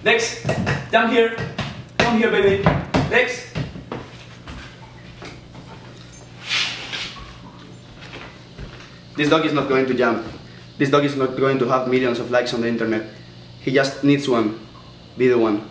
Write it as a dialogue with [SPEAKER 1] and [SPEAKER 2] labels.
[SPEAKER 1] Next, jump here. Come here, baby. Next.
[SPEAKER 2] This dog is not going to jump. This dog is not going to have millions of likes on the internet. He just needs one. Be the one.